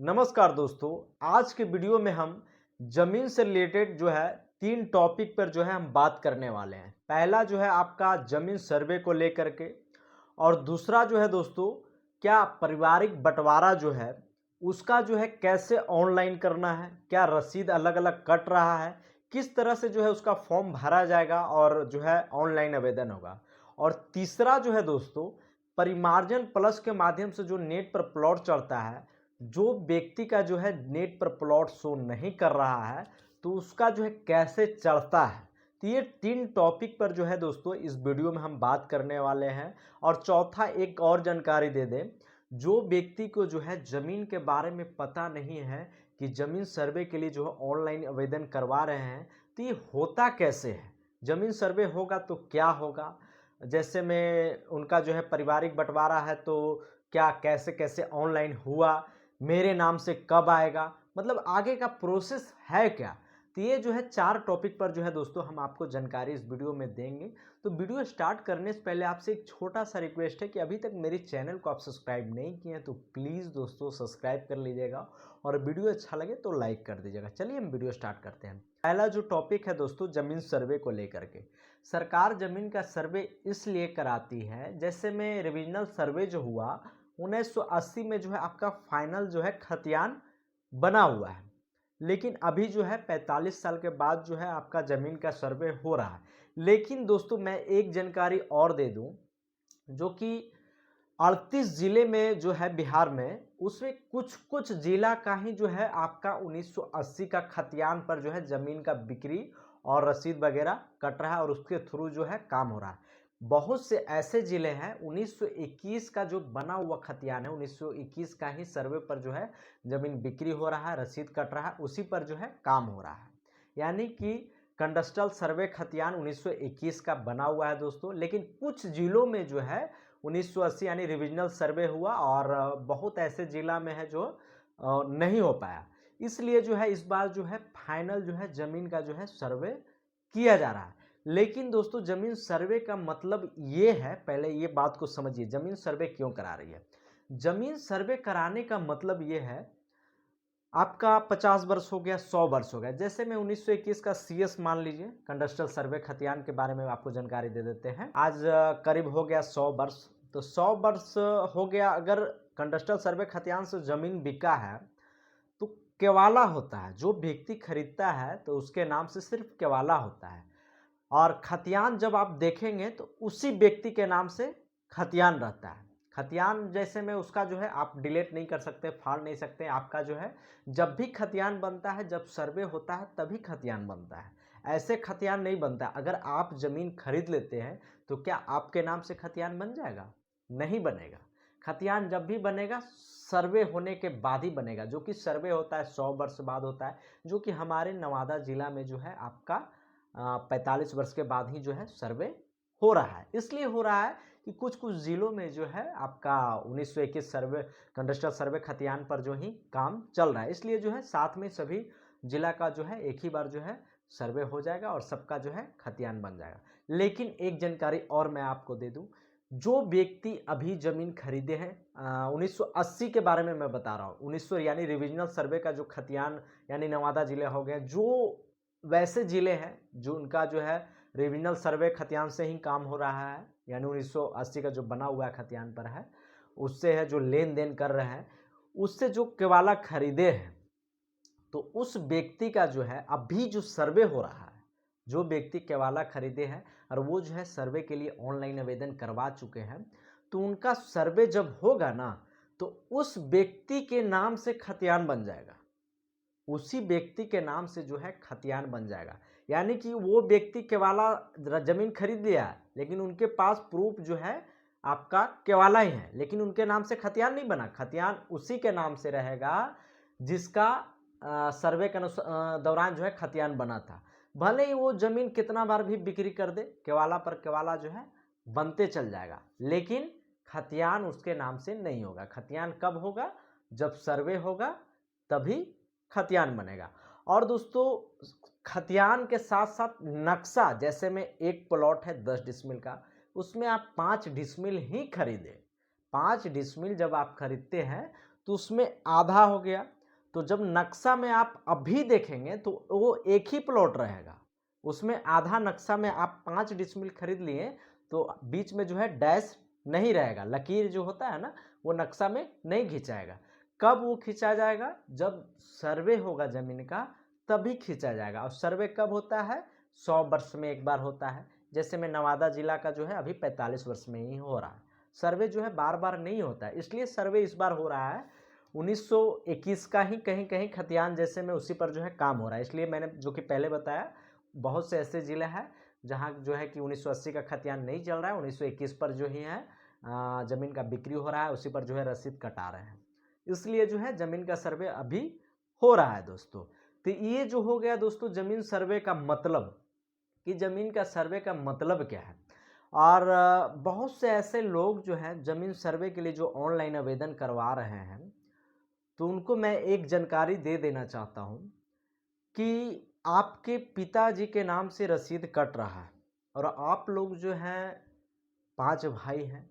नमस्कार दोस्तों। आज के वीडियो में हम ज़मीन से रिलेटेड जो है 3 टॉपिक पर जो है हम बात करने वाले हैं। पहला जो है आपका ज़मीन सर्वे को लेकर के और दूसरा जो है दोस्तों क्या पारिवारिक बँटवारा जो है उसका जो है कैसे ऑनलाइन करना है, क्या रसीद अलग-अलग कट रहा है, किस तरह से जो है उसका फॉर्म भरा जाएगा और जो है ऑनलाइन आवेदन होगा। और तीसरा जो है दोस्तों परिमार्जन प्लस के माध्यम से जो नेट पर प्लॉट चढ़ता है, जो व्यक्ति का जो है नेट पर प्लॉट शो नहीं कर रहा है तो उसका जो है कैसे चढ़ता है। तो ये 3 टॉपिक पर जो है दोस्तों इस वीडियो में हम बात करने वाले हैं। और चौथा एक और जानकारी दे दें, जो व्यक्ति को जो है ज़मीन के बारे में पता नहीं है कि ज़मीन सर्वे के लिए जो है ऑनलाइन आवेदन करवा रहे हैं तो ये होता कैसे है, ज़मीन सर्वे होगा तो क्या होगा, जैसे में उनका जो है पारिवारिक बँटवारा है तो क्या कैसे-कैसे ऑनलाइन हुआ, मेरे नाम से कब आएगा, मतलब आगे का प्रोसेस है क्या। तो ये जो है 4 टॉपिक पर जो है दोस्तों हम आपको जानकारी इस वीडियो में देंगे। तो वीडियो स्टार्ट करने से पहले आपसे एक छोटा-सा रिक्वेस्ट है कि अभी तक मेरे चैनल को आप सब्सक्राइब नहीं किए हैं तो प्लीज़ दोस्तों सब्सक्राइब कर लीजिएगा और वीडियो अच्छा लगे तो लाइक कर दीजिएगा। चलिए हम वीडियो स्टार्ट करते हैं। पहला जो टॉपिक है दोस्तों ज़मीन सर्वे को लेकर के। सरकार ज़मीन का सर्वे इसलिए कराती है, जैसे में रिविजनल सर्वे जो हुआ 1980 में जो है आपका फाइनल जो है खतियान बना हुआ है, लेकिन अभी जो है 45 साल के बाद जो है आपका ज़मीन का सर्वे हो रहा है। लेकिन दोस्तों मैं एक जानकारी और दे दूं, जो कि 38 ज़िले में जो है बिहार में, उसमें कुछ-कुछ ज़िला का ही जो है आपका 1980 का खतियान पर जो है ज़मीन का बिक्री और रसीद वगैरह कट रहा है और उसके थ्रू जो है काम हो रहा है। बहुत से ऐसे ज़िले हैं 1921 का जो बना हुआ खतियान है, 1921 का ही सर्वे पर जो है ज़मीन बिक्री हो रहा है, रसीद कट रहा है, उसी पर जो है काम हो रहा है। यानी कि कंडस्ट्रल सर्वे खतियान 1921 का बना हुआ है दोस्तों, लेकिन कुछ ज़िलों में जो है 1980 यानी रिविजनल सर्वे हुआ और बहुत ऐसे ज़िला में है जो नहीं हो पाया। इसलिए जो है इस बार जो है फाइनल जो है ज़मीन का जो है सर्वे किया जा रहा है। लेकिन दोस्तों ज़मीन सर्वे का मतलब ये है, पहले ये बात को समझिए ज़मीन सर्वे क्यों करा रही है। ज़मीन सर्वे कराने का मतलब ये है, आपका 50 वर्ष हो गया, 100 वर्ष हो गया। जैसे मैं 1921 का सीएस मान लीजिए, कंडस्ट्रल सर्वे खतियान के बारे में आपको जानकारी दे देते हैं। आज करीब हो गया 100 वर्ष, तो 100 वर्ष हो गया अगर कंडस्ट्रल सर्वे खतियान से ज़मीन बिका है तो केवाला होता है, जो व्यक्ति खरीदता है तो उसके नाम से सिर्फ केवाला होता है। और खतियान जब आप देखेंगे तो उसी व्यक्ति के नाम से खतियान रहता है। खतियान जैसे में उसका जो है आप डिलीट नहीं कर सकते, फाड़ नहीं सकते। आपका जो है जब भी खतियान बनता है, जब सर्वे होता है तभी खतियान बनता है, ऐसे खतियान नहीं बनता। अगर आप ज़मीन खरीद लेते हैं तो क्या आपके नाम से खतियान बन जाएगा? नहीं बनेगा। खतियान जब भी बनेगा सर्वे होने के बाद ही बनेगा, जो कि सर्वे होता है 100 वर्ष बाद होता है, जो कि हमारे नवादा ज़िला में जो है आपका 45 वर्ष के बाद ही जो है सर्वे हो रहा है। इसलिए हो रहा है कि कुछ-कुछ ज़िलों में जो है आपका 1921 सर्वे कंडस्ट्रल सर्वे खतियान पर जो ही काम चल रहा है। इसलिए जो है साथ में सभी ज़िला का जो है एक ही बार जो है सर्वे हो जाएगा और सबका जो है खतियान बन जाएगा। लेकिन एक जानकारी और मैं आपको दे दूँ, जो व्यक्ति अभी ज़मीन खरीदे हैं 1980 के बारे में मैं बता रहा हूँ। 1900 यानी रिविजनल सर्वे का जो खतियान यानी नवादा ज़िले हो गए, जो वैसे ज़िले हैं जो उनका जो है रिविजनल सर्वे खतियान से ही काम हो रहा है, यानी 1980 का जो बना हुआ है खतियान पर है, उससे है जो लेन-देन कर रहे हैं, उससे जो केवाला खरीदे हैं, तो उस व्यक्ति का जो है अभी जो सर्वे हो रहा है, जो व्यक्ति केवाला खरीदे हैं और वो जो है सर्वे के लिए ऑनलाइन आवेदन करवा चुके हैं, तो उनका सर्वे जब होगा ना, तो उस व्यक्ति के नाम से खतियान बन जाएगा। उसी व्यक्ति के नाम से जो है खतियान बन जाएगा। यानी कि वो व्यक्ति केवाला ज़मीन खरीद लिया है, लेकिन उनके पास प्रूफ जो है आपका केवाला ही है, लेकिन उनके नाम से खतियान नहीं बना। खतियान उसी के नाम से रहेगा जिसका सर्वे के दौरान जो है खतियान बना था। भले ही वो ज़मीन कितना बार भी बिक्री कर दे, केवाला पर केवाला जो है बनते चल जाएगा, लेकिन खतियान उसके नाम से नहीं होगा। खतियान कब होगा? जब सर्वे होगा तभी खतियान बनेगा। और दोस्तों खतियान के साथ-साथ नक्शा, जैसे में एक प्लॉट है 10 डिसमिल का, उसमें आप 5 डिसमिल ही खरीदें, 5 डिसमिल जब आप खरीदते हैं तो उसमें आधा हो गया। तो जब नक्शा में आप अभी देखेंगे तो वो एक ही प्लॉट रहेगा, उसमें आधा नक्शा में आप 5 डिसमिल खरीद लिए तो बीच में जो है डैश नहीं रहेगा, लकीर जो होता है ना वो नक्शा में नहीं खिंचाएगा। कब वो खींचा जाएगा? जब सर्वे होगा ज़मीन का तभी खींचा जाएगा। और सर्वे कब होता है? 100 वर्ष में एक बार होता है। जैसे में नवादा जिला का जो है अभी 45 वर्ष में ही हो रहा है। सर्वे जो है बार बार नहीं होता है, इसलिए सर्वे इस बार हो रहा है 1921 का ही कहीं कहीं खतियान जैसे में उसी पर जो है काम हो रहा है। इसलिए मैंने जो कि पहले बताया बहुत से ऐसे ज़िले हैं जहाँ जो है कि 1980 का खतियान नहीं चल रहा है, 1921 पर जो ही है ज़मीन का बिक्री हो रहा है, उसी पर जो है रसीद कटा रहे हैं। इसलिए जो है ज़मीन का सर्वे अभी हो रहा है दोस्तों। तो ये जो हो गया दोस्तों ज़मीन सर्वे का मतलब, कि ज़मीन का सर्वे का मतलब क्या है। और बहुत से ऐसे लोग जो हैं ज़मीन सर्वे के लिए जो ऑनलाइन आवेदन करवा रहे हैं, तो उनको मैं एक जानकारी दे देना चाहता हूँ कि आपके पिताजी के नाम से रसीद कट रहा है और आप लोग जो हैं 5 भाई हैं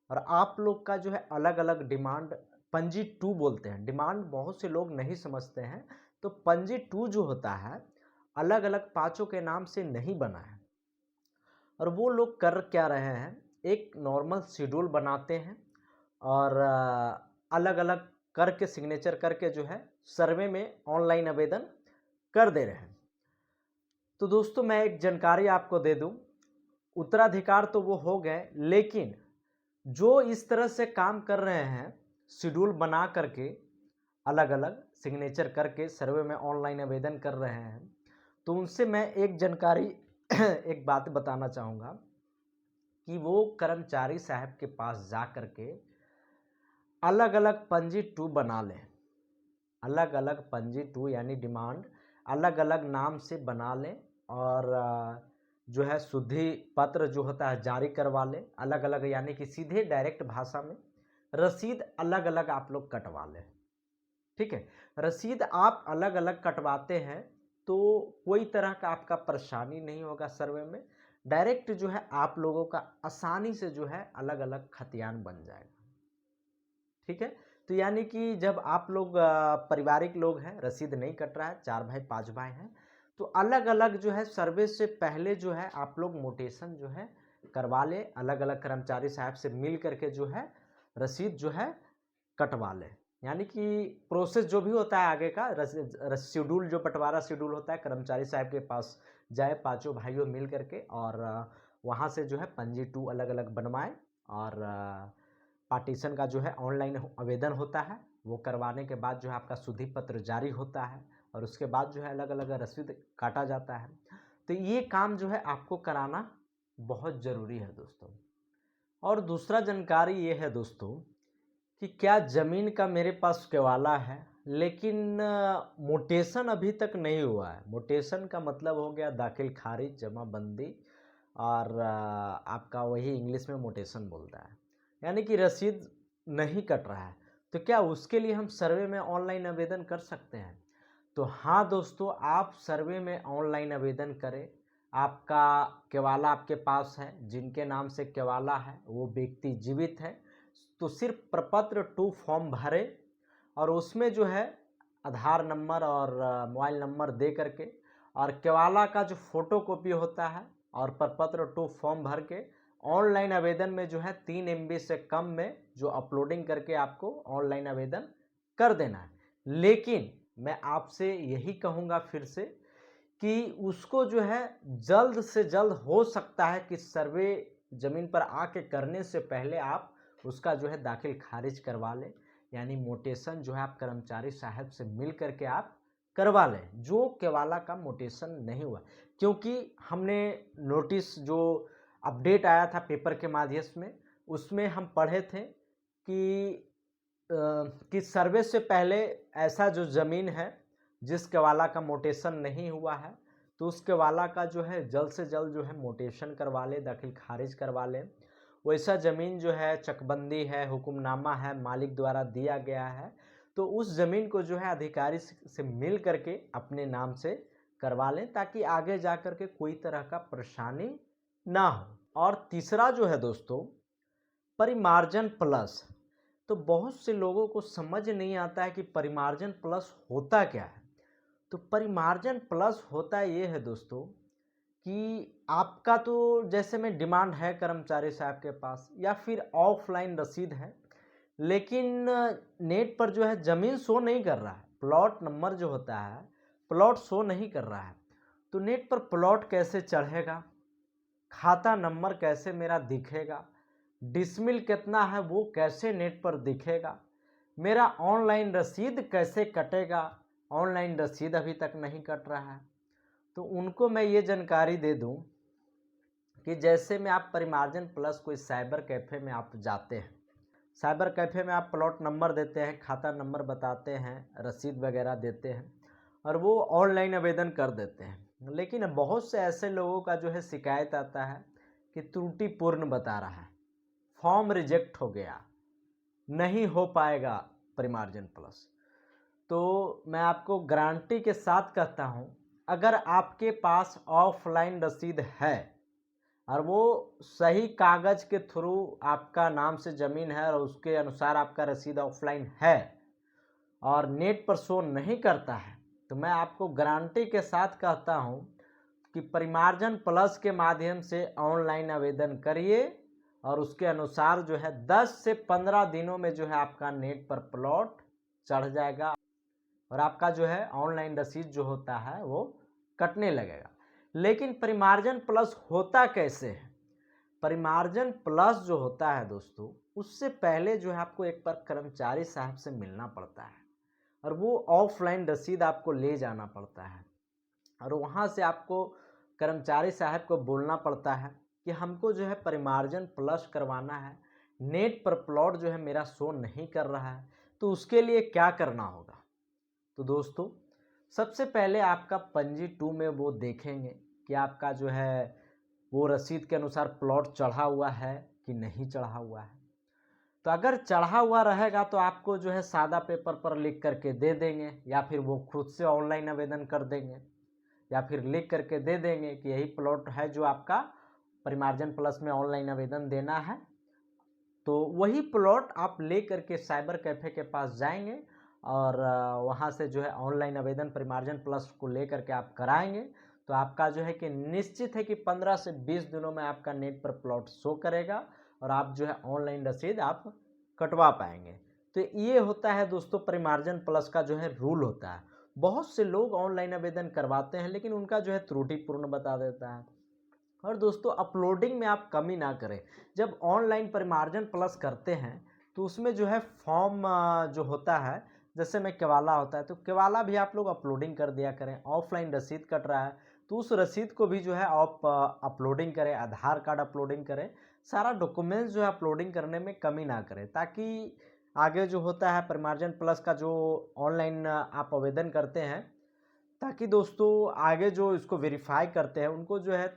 और आप लोग का जो है अलग अलग डिमांड पंजी 2 बोलते हैं। डिमांड बहुत से लोग नहीं समझते हैं, तो पंजी 2 जो होता है अलग अलग पाँचों के नाम से नहीं बना है। और वो लोग कर क्या रहे हैं, एक नॉर्मल शेड्यूल बनाते हैं और अलग अलग करके सिग्नेचर करके जो है सर्वे में ऑनलाइन आवेदन कर दे रहे हैं। तो दोस्तों मैं एक जानकारी आपको दे दूं, उत्तराधिकार तो वो हो गए, लेकिन जो इस तरह से काम कर रहे हैं शेड्यूल बना करके अलग अलग सिग्नेचर करके सर्वे में ऑनलाइन आवेदन कर रहे हैं, तो उनसे मैं एक जानकारी एक बात बताना चाहूँगा कि वो कर्मचारी साहब के पास जा कर के अलग अलग पंजी 2 बना लें। अलग अलग पंजी 2 यानी डिमांड अलग अलग नाम से बना लें और जो है शुद्धि पत्र जो होता है जारी करवा लें अलग अलग, यानी कि सीधे डायरेक्ट भाषा में रसीद अलग अलग आप लोग कटवा लें। ठीक है, रसीद आप अलग अलग कटवाते हैं तो कोई तरह का आपका परेशानी नहीं होगा सर्वे में। डायरेक्ट जो है आप लोगों का आसानी से जो है अलग अलग खतियान बन जाएगा। ठीक है, तो यानी कि जब आप लोग पारिवारिक लोग हैं, रसीद नहीं कट रहा है, 4 भाई 5 भाई हैं, तो अलग अलग जो है सर्वे से पहले जो है आप लोग मोटेशन जो है करवा ले, अलग अलग कर्मचारी साहब से मिल करके जो है रसीद जो है कटवा ले। यानी कि प्रोसेस जो भी होता है आगे का शेड्यूल, जो बंटवारा शेड्यूल होता है कर्मचारी साहब के पास जाए, पाँचों भाइयों मिल करके और वहाँ से जो है पंजी 2 अलग अलग बनवाए और पार्टीशन का जो है ऑनलाइन आवेदन होता है, वो करवाने के बाद जो है आपका शुद्धि पत्र जारी होता है और उसके बाद जो है अलग अलग रसीद काटा जाता है। तो ये काम जो है आपको कराना बहुत ज़रूरी है दोस्तों। और दूसरा जानकारी ये है दोस्तों कि क्या ज़मीन का मेरे पास केवाला है, लेकिन मोटेशन अभी तक नहीं हुआ है। मोटेशन का मतलब हो गया दाखिल खारिज जमाबंदी और आपका वही इंग्लिश में मोटेशन बोलता है, यानी कि रसीद नहीं कट रहा है। तो क्या उसके लिए हम सर्वे में ऑनलाइन आवेदन कर सकते हैं? तो हाँ दोस्तों, आप सर्वे में ऑनलाइन आवेदन करें। आपका केवाला आपके पास है, जिनके नाम से केवाला है वो व्यक्ति जीवित है, तो सिर्फ प्रपत्र 2 फॉर्म भरें और उसमें जो है आधार नंबर और मोबाइल नंबर दे करके और केवाला का जो फोटो कॉपी होता है और प्रपत्र 2 फॉर्म भर के ऑनलाइन आवेदन में जो है 3 MB से कम में जो अपलोडिंग करके आपको ऑनलाइन आवेदन कर देना है। लेकिन मैं आपसे यही कहूँगा फिर से कि उसको जो है जल्द से जल्द, हो सकता है कि सर्वे ज़मीन पर आके करने से पहले आप उसका जो है दाखिल खारिज करवा लें, यानी मोटेशन जो है आप कर्मचारी साहब से मिल करके आप करवा लें जो केवाला का मोटेशन नहीं हुआ। क्योंकि हमने नोटिस जो अपडेट आया था पेपर के माध्यम में, उसमें हम पढ़े थे कि सर्वे से पहले ऐसा जो ज़मीन है जिस केवाला का मोटेशन नहीं हुआ है, तो उस केवाला का जो है जल्द से जल्द जो है मोटेशन करवा ले, दाखिल खारिज करवा ले। वैसा ज़मीन जो है चकबंदी है, हुक्मनामा है, मालिक द्वारा दिया गया है, तो उस ज़मीन को जो है अधिकारी से मिल करके अपने नाम से करवा लें ताकि आगे जा कर के कोई तरह का परेशानी ना हो। और तीसरा जो है दोस्तों परिमार्जन प्लस। तो बहुत से लोगों को समझ नहीं आता है कि परिमार्जन प्लस होता क्या है। तो परिमार्जन प्लस होता ये है दोस्तों कि आपका तो जैसे में डिमांड है कर्मचारी साहब के पास या फिर ऑफलाइन रसीद है, लेकिन नेट पर जो है ज़मीन शो नहीं कर रहा है, प्लॉट नंबर जो होता है प्लॉट शो नहीं कर रहा है। तो नेट पर प्लॉट कैसे चढ़ेगा, खाता नंबर कैसे मेरा दिखेगा, डिसमिल कितना है वो कैसे नेट पर दिखेगा, मेरा ऑनलाइन रसीद कैसे कटेगा, ऑनलाइन रसीद अभी तक नहीं कट रहा है। तो उनको मैं ये जानकारी दे दूं कि जैसे में आप परिमार्जन प्लस कोई साइबर कैफ़े में आप जाते हैं, साइबर कैफ़े में आप प्लॉट नंबर देते हैं, खाता नंबर बताते हैं, रसीद वगैरह देते हैं और वो ऑनलाइन आवेदन कर देते हैं। लेकिन बहुत से ऐसे लोगों का जो है शिकायत आता है कि त्रुटिपूर्ण बता रहा है, फॉर्म रिजेक्ट हो गया, नहीं हो पाएगा परिमार्जन प्लस। तो मैं आपको गारंटी के साथ कहता हूँ, अगर आपके पास ऑफलाइन रसीद है और वो सही कागज़ के थ्रू आपका नाम से ज़मीन है और उसके अनुसार आपका रसीद ऑफलाइन है और नेट पर शो नहीं करता है, तो मैं आपको गारंटी के साथ कहता हूँ कि परिमार्जन प्लस के माध्यम से ऑनलाइन आवेदन करिए और उसके अनुसार जो है 10 से 15 दिनों में जो है आपका नेट पर प्लॉट चढ़ जाएगा और आपका जो है ऑनलाइन रसीद जो होता है वो कटने लगेगा। लेकिन परिमार्जन प्लस होता कैसे है? परिमार्जन प्लस जो होता है दोस्तों, उससे पहले जो है आपको एक बार कर्मचारी साहब से मिलना पड़ता है और वो ऑफलाइन रसीद आपको ले जाना पड़ता है और वहाँ से आपको कर्मचारी साहब को बोलना पड़ता है कि हमको जो है परिमार्जन प्लस करवाना है, नेट पर प्लॉट जो है मेरा शो नहीं कर रहा है, तो उसके लिए क्या करना होगा। तो दोस्तों सबसे पहले आपका पंजी 2 में वो देखेंगे कि आपका जो है वो रसीद के अनुसार प्लॉट चढ़ा हुआ है कि नहीं चढ़ा हुआ है। तो अगर चढ़ा हुआ रहेगा तो आपको जो है सादा पेपर पर लिख करके दे देंगे या फिर वो खुद से ऑनलाइन आवेदन कर देंगे या फिर लिख करके दे देंगे कि यही प्लॉट है जो आपका परिमार्जन प्लस में ऑनलाइन आवेदन देना है। तो वही प्लॉट आप ले करके साइबर कैफ़े के पास जाएंगे और वहाँ से जो है ऑनलाइन आवेदन परिमार्जन प्लस को ले करके आप कराएंगे तो आपका जो है कि निश्चित है कि 15 से 20 दिनों में आपका नेट पर प्लॉट शो करेगा और आप जो है ऑनलाइन रसीद आप कटवा पाएंगे। तो ये होता है दोस्तों परिमार्जन प्लस का जो है रूल होता है। बहुत से लोग ऑनलाइन आवेदन करवाते हैं लेकिन उनका जो है त्रुटिपूर्ण बता देता है। और दोस्तों अपलोडिंग में आप कमी ना करें। जब ऑनलाइन परिमार्जन प्लस करते हैं तो उसमें जो है फॉर्म जो होता है, जैसे में केवाला होता है, तो केवाला भी आप लोग अपलोडिंग कर दिया करें। ऑफलाइन रसीद कट रहा है तो उस रसीद को भी जो है आप अपलोडिंग करें, आधार कार्ड अपलोडिंग करें, सारा डॉक्यूमेंट्स जो है अपलोडिंग करने में कमी ना करें, ताकि आगे जो होता है परिमार्जन प्लस का जो ऑनलाइन आप आवेदन करते हैं, ताकि दोस्तों आगे जो इसको वेरीफाई करते हैं उनको जो है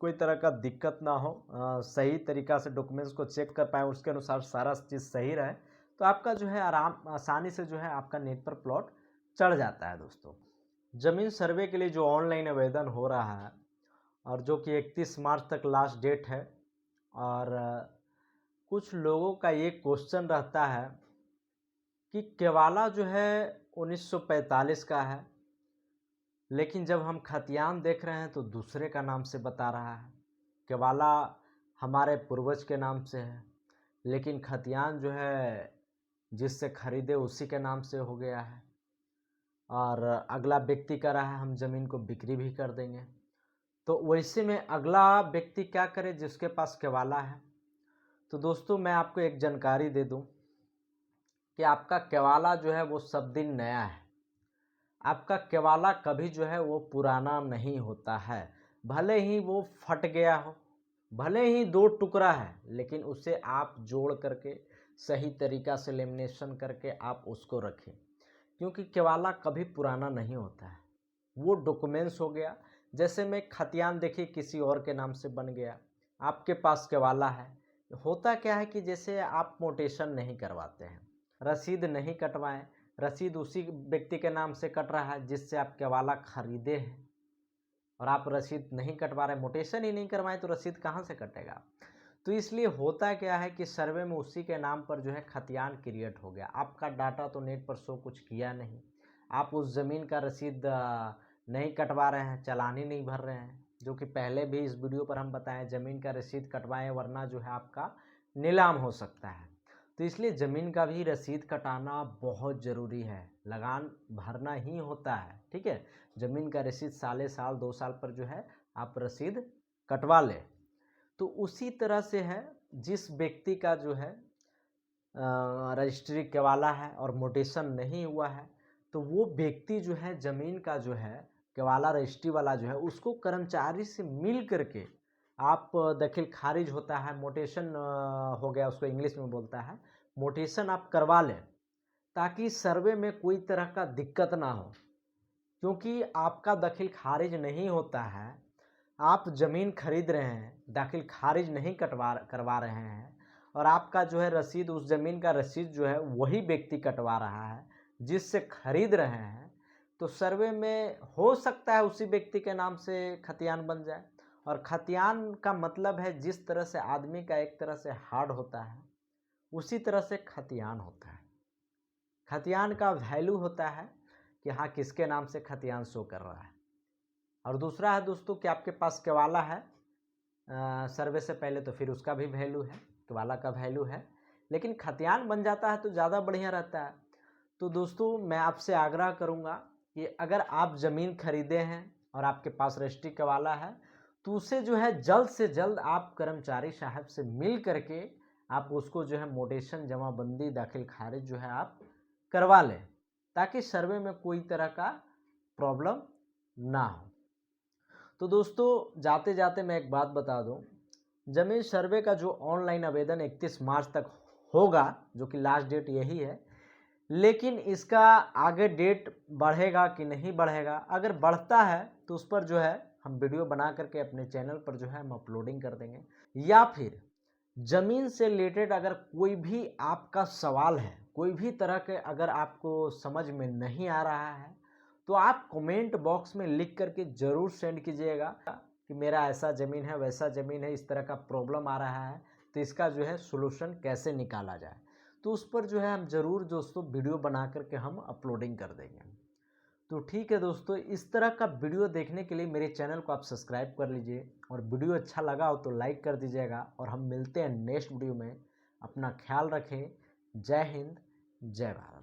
कोई तरह का दिक्कत ना हो, सही तरीक़ा से डॉक्यूमेंट्स को चेक कर पाएँ, उसके अनुसार सारा चीज़ सही रहे, तो आपका जो है आसानी से जो है आपका नेट पर प्लॉट चढ़ जाता है। दोस्तों ज़मीन सर्वे के लिए जो ऑनलाइन आवेदन हो रहा है और जो कि 31 मार्च तक लास्ट डेट है, और कुछ लोगों का ये क्वेश्चन रहता है कि केवाला जो है 1945 का है, लेकिन जब हम खतियान देख रहे हैं तो दूसरे का नाम से बता रहा है। केवाला हमारे पूर्वज के नाम से है, लेकिन खतियान जो है जिससे खरीदे उसी के नाम से हो गया है और अगला व्यक्ति कह रहा है हम ज़मीन को बिक्री भी कर देंगे। तो वैसे में अगला व्यक्ति क्या करे जिसके पास केवाला है। तो दोस्तों मैं आपको एक जानकारी दे दूं कि आपका केवाला जो है वो सब दिन नया है। आपका केवाला कभी जो है वो पुराना नहीं होता है। भले ही वो फट गया हो, भले ही 2 टुकड़ा है, लेकिन उसे आप जोड़ करके सही तरीक़ा से लेमिनेशन करके आप उसको रखें, क्योंकि केवाला कभी पुराना नहीं होता है। वो डॉक्यूमेंट्स हो गया, जैसे मैं खतियान देखिए किसी और के नाम से बन गया, आपके पास केवाला है। होता क्या है कि जैसे आप मोटेशन नहीं करवाते हैं, रसीद नहीं कटवाएं, रसीद उसी व्यक्ति के नाम से कट रहा है जिससे आप केवाला खरीदे हैं और आप रसीद नहीं कटवा रहे, मोटेशन ही नहीं करवाएं तो रसीद कहाँ से कटेगा। तो इसलिए होता क्या है कि सर्वे में उसी के नाम पर जो है खतियान क्रिएट हो गया। आपका डाटा तो नेट पर शो कुछ किया नहीं, आप उस ज़मीन का रसीद नहीं कटवा रहे हैं, चालान ही नहीं भर रहे हैं, जो कि पहले भी इस वीडियो पर हम बताएं ज़मीन का रसीद कटवाएं वरना जो है आपका नीलाम हो सकता है। तो इसलिए ज़मीन का भी रसीद कटाना बहुत ज़रूरी है, लगान भरना ही होता है, ठीक है। ज़मीन का रसीद साल 2 साल पर जो है आप रसीद कटवा लें। तो उसी तरह से है, जिस व्यक्ति का जो है रजिस्ट्री केवाला है और मोटेशन नहीं हुआ है, तो वो व्यक्ति जो है ज़मीन का जो है केवाला रजिस्ट्री वाला जो है उसको कर्मचारी से मिल करके आप दखल खारिज होता है, मोटेशन हो गया उसको इंग्लिश में बोलता है, मोटेशन आप करवा लें ताकि सर्वे में कोई तरह का दिक्कत ना हो। क्योंकि आपका दखल खारिज नहीं होता है, आप ज़मीन खरीद रहे हैं, दाखिल खारिज नहीं करवा रहे हैं और आपका जो है रसीद, उस ज़मीन का रसीद जो है वही व्यक्ति कटवा रहा है जिससे खरीद रहे हैं, तो सर्वे में हो सकता है उसी व्यक्ति के नाम से खतियान बन जाए। और खतियान का मतलब है जिस तरह से आदमी का एक तरह से हार्ड होता है उसी तरह से खतियान होता है। खतियान का वैल्यू होता है कि हाँ किसके नाम से खतियान शो कर रहा है। और दूसरा है दोस्तों कि आपके पास केवाला है सर्वे से पहले, तो फिर उसका भी वैल्यू है, केवाला का वैल्यू है, लेकिन खतियान बन जाता है तो ज़्यादा बढ़िया रहता है। तो दोस्तों मैं आपसे आग्रह करूँगा कि अगर आप ज़मीन खरीदे हैं और आपके पास रजिस्ट्री केवाला है तो उसे जो है जल्द से जल्द आप कर्मचारी साहब से मिल करके आप उसको जो है मोटेशन जमाबंदी दाखिल खारिज जो है आप करवा लें ताकि सर्वे में कोई तरह का प्रॉब्लम ना हो। तो दोस्तों जाते जाते मैं एक बात बता दूं, ज़मीन सर्वे का जो ऑनलाइन आवेदन 31 मार्च तक होगा, जो कि लास्ट डेट यही है, लेकिन इसका आगे डेट बढ़ेगा कि नहीं बढ़ेगा, अगर बढ़ता है तो उस पर जो है हम वीडियो बना करके अपने चैनल पर जो है हम अपलोडिंग कर देंगे। या फिर ज़मीन से रिलेटेड अगर कोई भी आपका सवाल है, कोई भी तरह के अगर आपको समझ में नहीं आ रहा है तो आप कमेंट बॉक्स में लिख करके ज़रूर सेंड कीजिएगा कि मेरा ऐसा ज़मीन है, वैसा ज़मीन है, इस तरह का प्रॉब्लम आ रहा है, तो इसका जो है सॉल्यूशन कैसे निकाला जाए। तो उस पर जो है हम ज़रूर दोस्तों वीडियो बना करके हम अपलोडिंग कर देंगे। तो ठीक है दोस्तों, इस तरह का वीडियो देखने के लिए मेरे चैनल को आप सब्सक्राइब कर लीजिए और वीडियो अच्छा लगा हो तो लाइक कर दीजिएगा और हम मिलते हैं नेक्स्ट वीडियो में। अपना ख्याल रखें। जय हिंद, जय भारत।